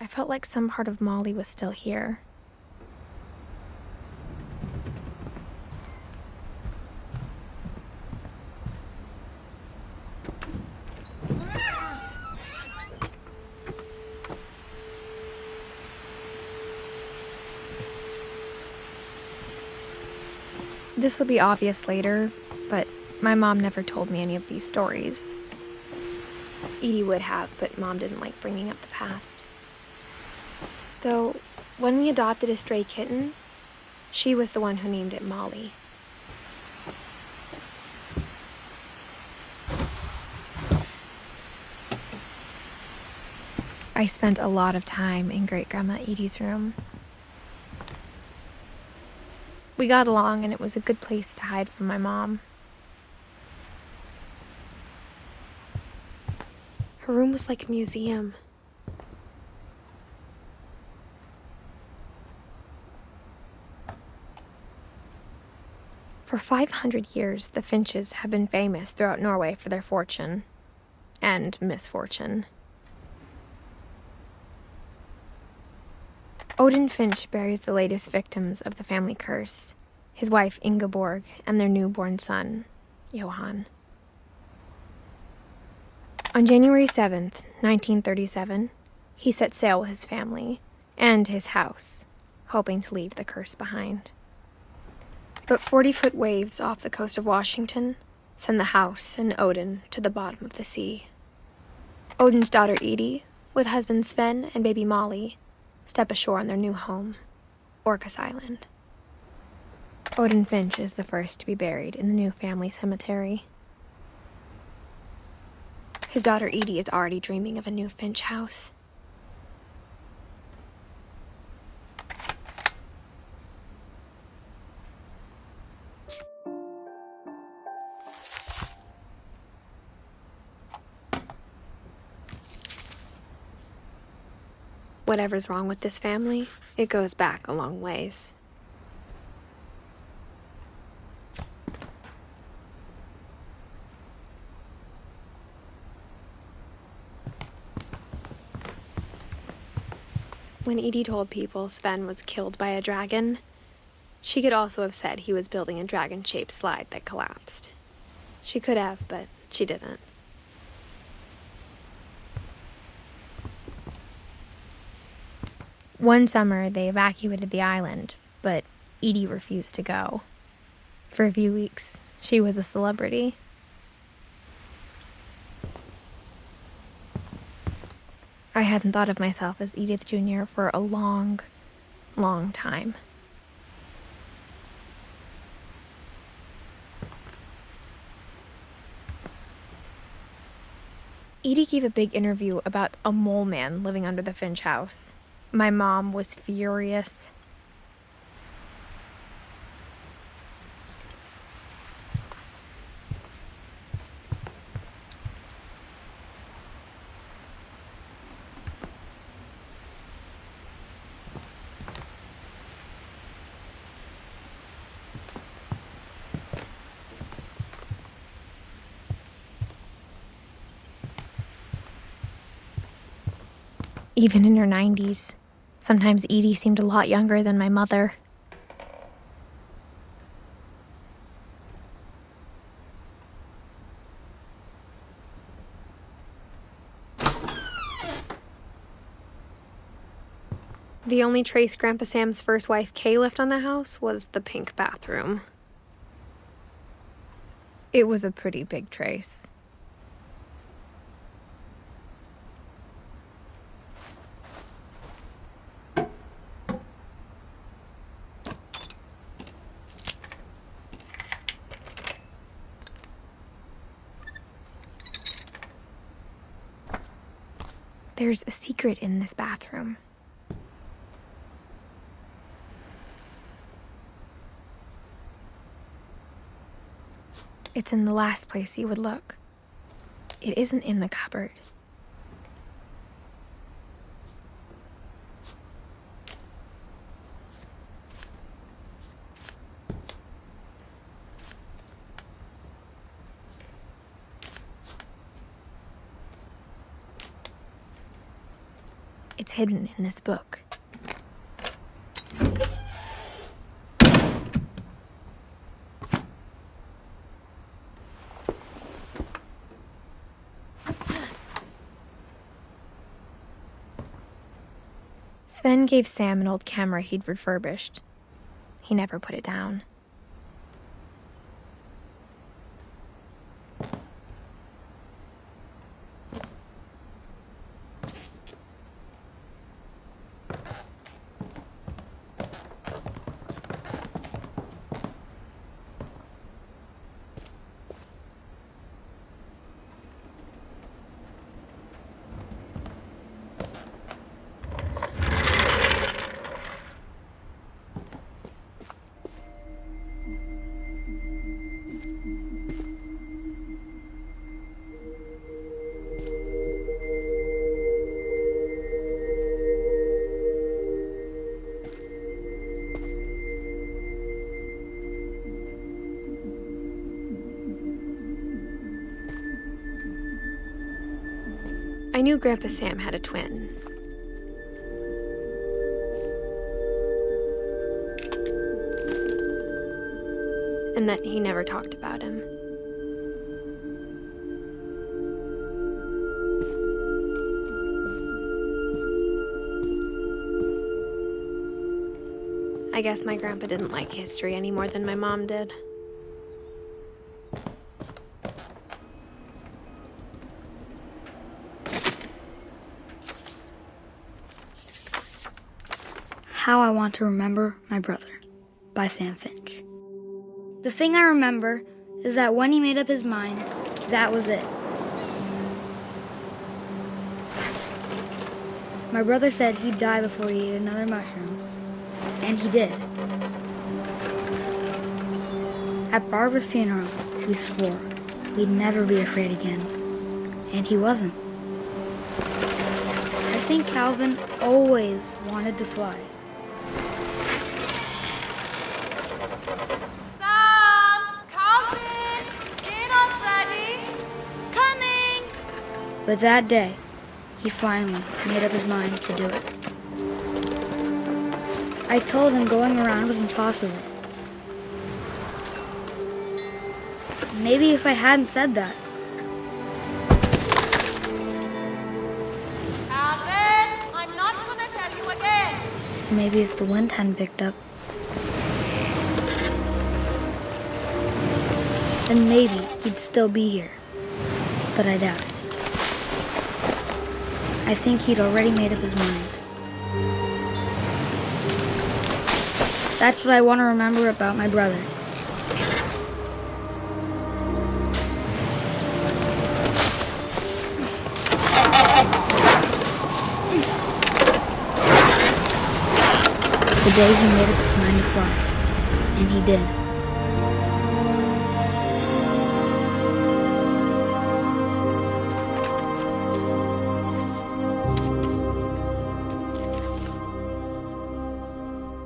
I felt like some part of Molly was still here. This will be obvious later, but my mom never told me any of these stories. Edie would have, but Mom didn't like bringing up the past. Though, when we adopted a stray kitten, she was the one who named it Molly. I spent a lot of time in Great-Grandma Edie's room. We got along, and it was a good place to hide from my mom. Her room was like a museum. For 500 years, the Finches have been famous throughout Norway for their fortune and misfortune. Odin Finch buries the latest victims of the family curse, his wife Ingeborg and their newborn son, Johan. On January 7th, 1937, he set sail with his family and his house, hoping to leave the curse behind. But 40-foot waves off the coast of Washington send the house and Odin to the bottom of the sea. Odin's daughter Edie, with husband Sven and baby Molly, step ashore on their new home, Orcas Island. Odin Finch is the first to be buried in the new family cemetery. His daughter Edie is already dreaming of a new Finch house. Whatever's wrong with this family, it goes back a long ways. When Edie told people Sven was killed by a dragon, she could also have said he was building a dragon-shaped slide that collapsed. She could have, but she didn't. One summer, they evacuated the island, but Edie refused to go. For a few weeks, she was a celebrity. I hadn't thought of myself as Edith Jr. for a long, long time. Edie gave a big interview about a mole man living under the Finch house. My mom was furious. Even in her 90s. Sometimes Edie seemed a lot younger than my mother. The only trace Grandpa Sam's first wife Kay left on the house was the pink bathroom. It was a pretty big trace. There's a secret in this bathroom. It's in the last place you would look. It isn't in the cupboard. It's hidden in this book. Sven gave Sam an old camera he'd refurbished. He never put it down. I knew Grandpa Sam had a twin. And that he never talked about him. I guess my grandpa didn't like history any more than my mom did. How I Want to Remember My Brother by Sam Finch. The thing I remember is that when he made up his mind, that was it. My brother said he'd die before he ate another mushroom, and he did. At Barbara's funeral, we swore we'd never be afraid again, and he wasn't. I think Calvin always wanted to fly. But that day, he finally made up his mind to do it. I told him going around was impossible. Maybe if I hadn't said that. Alvin, I'm not gonna tell you again. Maybe if the wind hadn't picked up. Then maybe he'd still be here. But I doubt it. I think he'd already made up his mind. That's what I want to remember about my brother. The day he made up his mind to fly. And he did.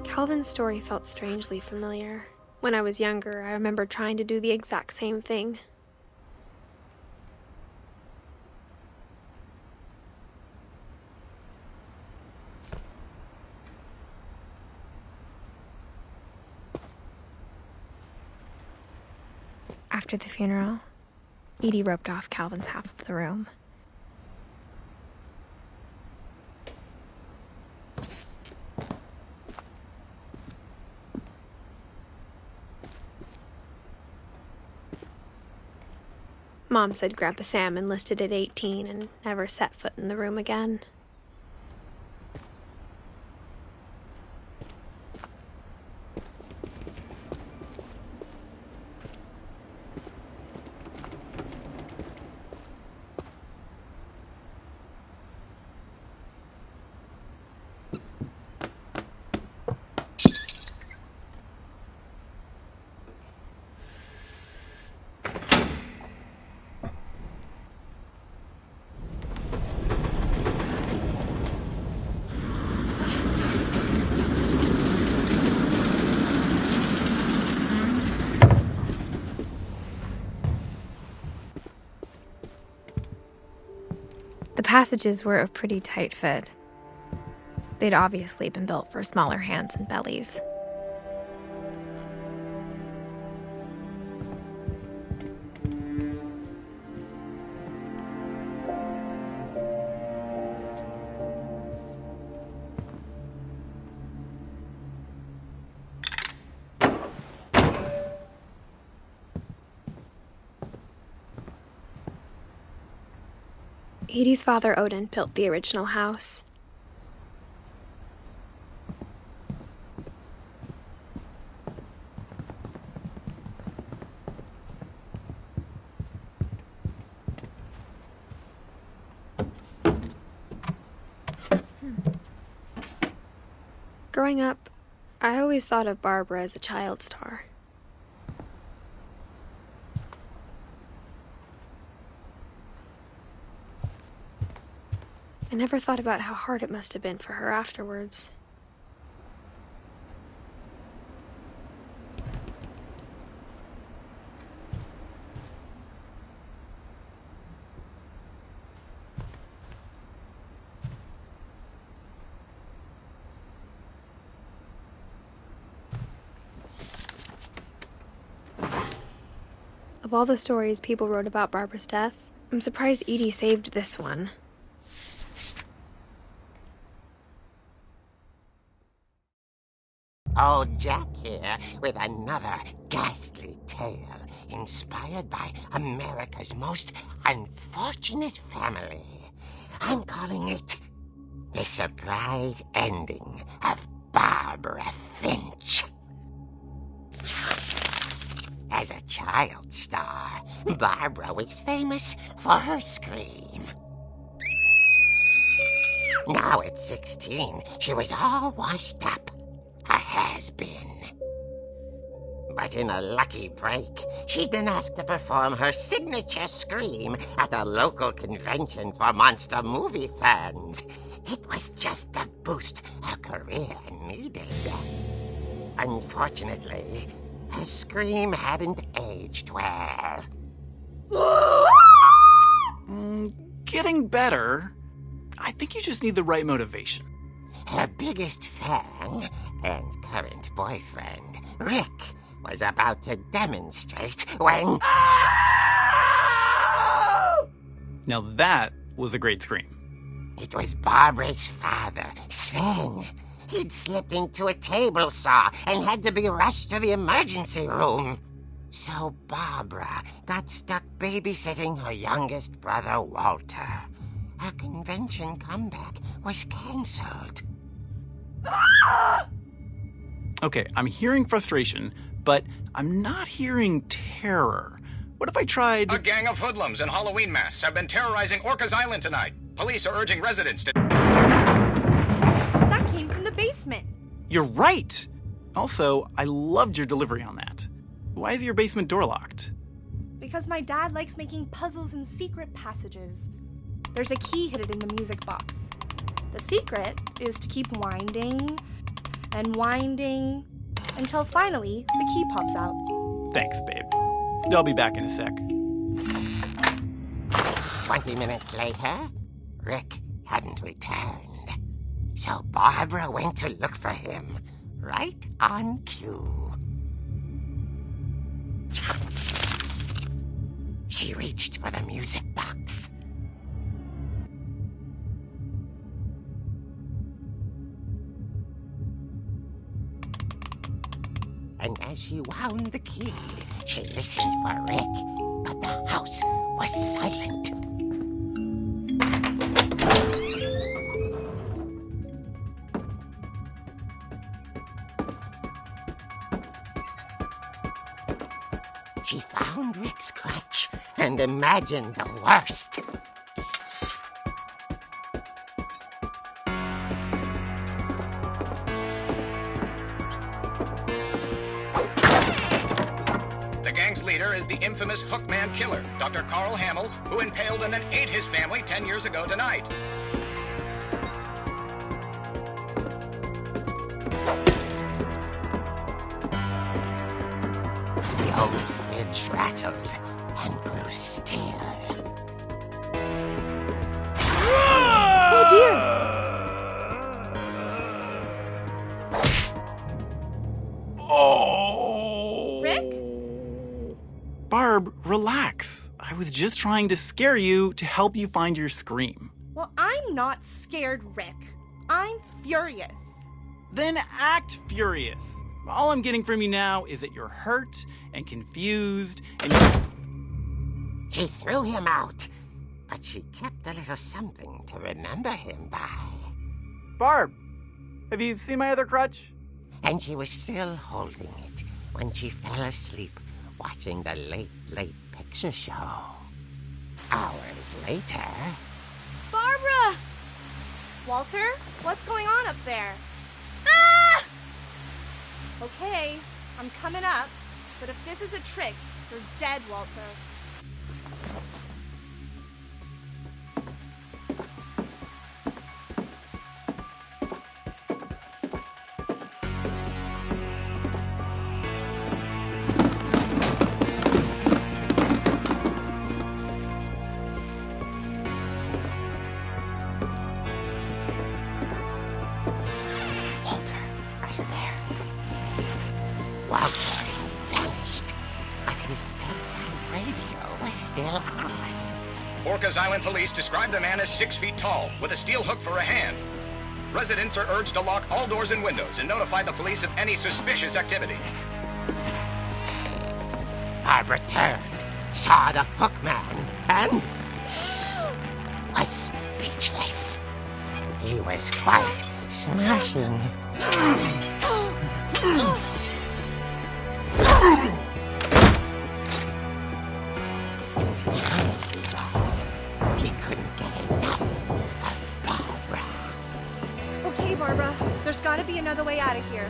Calvin's story felt strangely familiar. When I was younger, I remember trying to do the exact same thing. After the funeral, Edie roped off Calvin's half of the room. Mom said Grandpa Sam enlisted at 18 and never set foot in the room again. The passages were a pretty tight fit. They'd obviously been built for smaller hands and bellies. Edie's father, Odin, built the original house. Growing up, I always thought of Barbara as a child star. I never thought about how hard it must have been for her afterwards. Of all the stories people wrote about Barbara's death, I'm surprised Edie saved this one. Old Jack here with another ghastly tale inspired by America's most unfortunate family. I'm calling it The Surprise Ending of Barbara Finch. As a child star, Barbara was famous for her scream. Now at 16, she was all washed up. A has-been. But in a lucky break, she'd been asked to perform her signature scream at a local convention for monster movie fans. It was just the boost her career needed. Unfortunately, her scream hadn't aged well. Getting better. I think you just need the right motivation. Her biggest fan and current boyfriend, Rick, was about to demonstrate when... Now that was a great scream. It was Barbara's father, Sven. He'd slipped into a table saw and had to be rushed to the emergency room. So Barbara got stuck babysitting her youngest brother, Walter. Her convention comeback was cancelled. Okay, I'm hearing frustration, but I'm not hearing terror. What if I tried... A gang of hoodlums in Halloween masks have been terrorizing Orcas Island tonight. Police are urging residents to... That came from the basement. You're right! Also, I loved your delivery on that. Why is your basement door locked? Because my dad likes making puzzles and secret passages. There's a key hidden in the music box. The secret is to keep winding and winding until finally the key pops out. Thanks, babe. I'll be back in a sec. 20 minutes later, Rick hadn't returned. So Barbara went to look for him, right on cue. She reached for the music box. And as she wound the key, she listened for Rick, but the house was silent. She found Rick's crutch and imagined the worst. The gang's leader is the infamous Hookman killer, Dr. Carl Hamill, who impaled and then ate his family 10 years ago tonight. The old fridge rattled and grew still. Oh dear! was just trying to scare you to help you find your scream. Well, I'm not scared, Rick. I'm furious. Then act furious. All I'm getting from you now is that you're hurt and confused and She threw him out, but she kept a little something to remember him by. Barb, have you seen my other crutch? And she was still holding it when she fell asleep watching the late picture show. Hours later... Barbara! Walter, what's going on up there? Ah! Okay, I'm coming up, but if this is a trick, you're dead, Walter. Walter had vanished, but his bedside radio was still on. Orcas Island police describe the man as 6 feet tall, with a steel hook for a hand. Residents are urged to lock all doors and windows and notify the police of any suspicious activity. Barbara turned, saw the hook man, and was speechless. He was quite smashing. And he was. He couldn't get enough of Barbara. Okay, Barbara, there's gotta be another way out of here.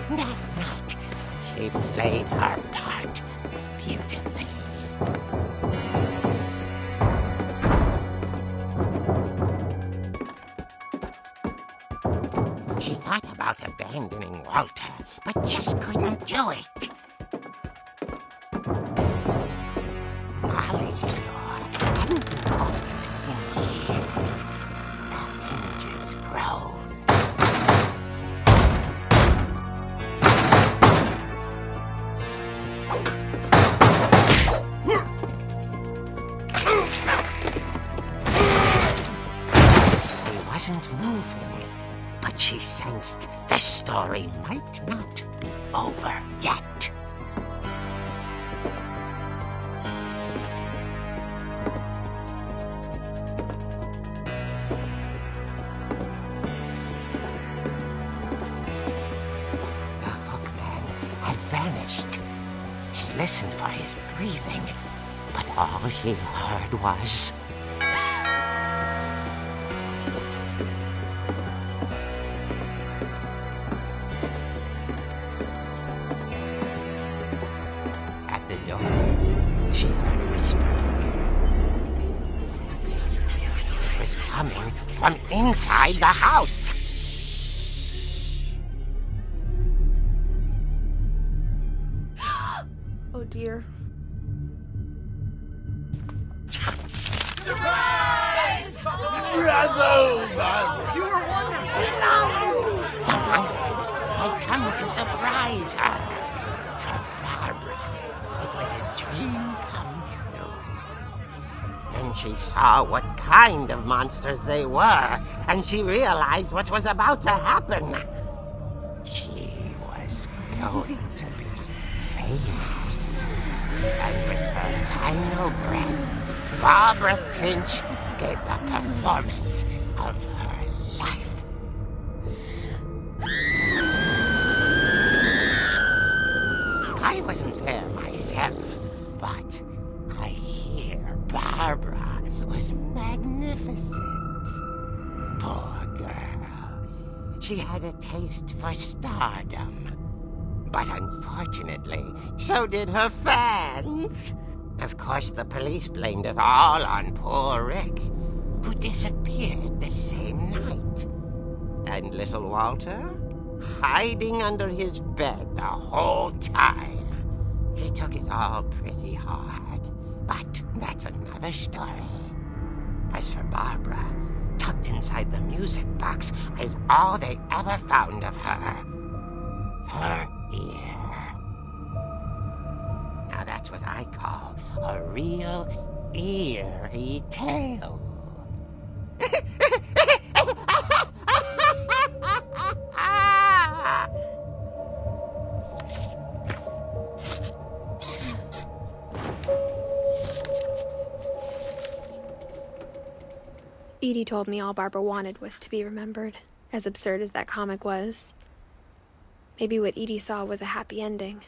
That night, she played her part beautifully. She thought about abandoning Walter, but just couldn't do it. Molly's door hadn't been opened in years. The hinges groaned. He wasn't moving, but she sensed the story might not be over yet. The hookman had vanished. She listened for his breathing, but all she heard was... At the door, she heard whispering. It was coming from inside the house. Oh dear. The monsters had come to surprise her. For Barbara, it was a dream come true. Then she saw what kind of monsters they were, and she realized what was about to happen. She was going to be famous. And with her final breath, Barbara Finch gave the performance of her life. I wasn't there myself, but I hear Barbara was magnificent. Poor girl. She had a taste for stardom. But unfortunately, so did her fans. Of course, the police blamed it all on poor Rick, who disappeared the same night. And little Walter? Hiding under his bed the whole time. He took it all pretty hard, but that's another story. As for Barbara, tucked inside the music box is all they ever found of her. Her ear. Now that That's what I call a real eerie tale. Edie told me all Barbara wanted was to be remembered, as absurd as that comic was. Maybe what Edie saw was a happy ending.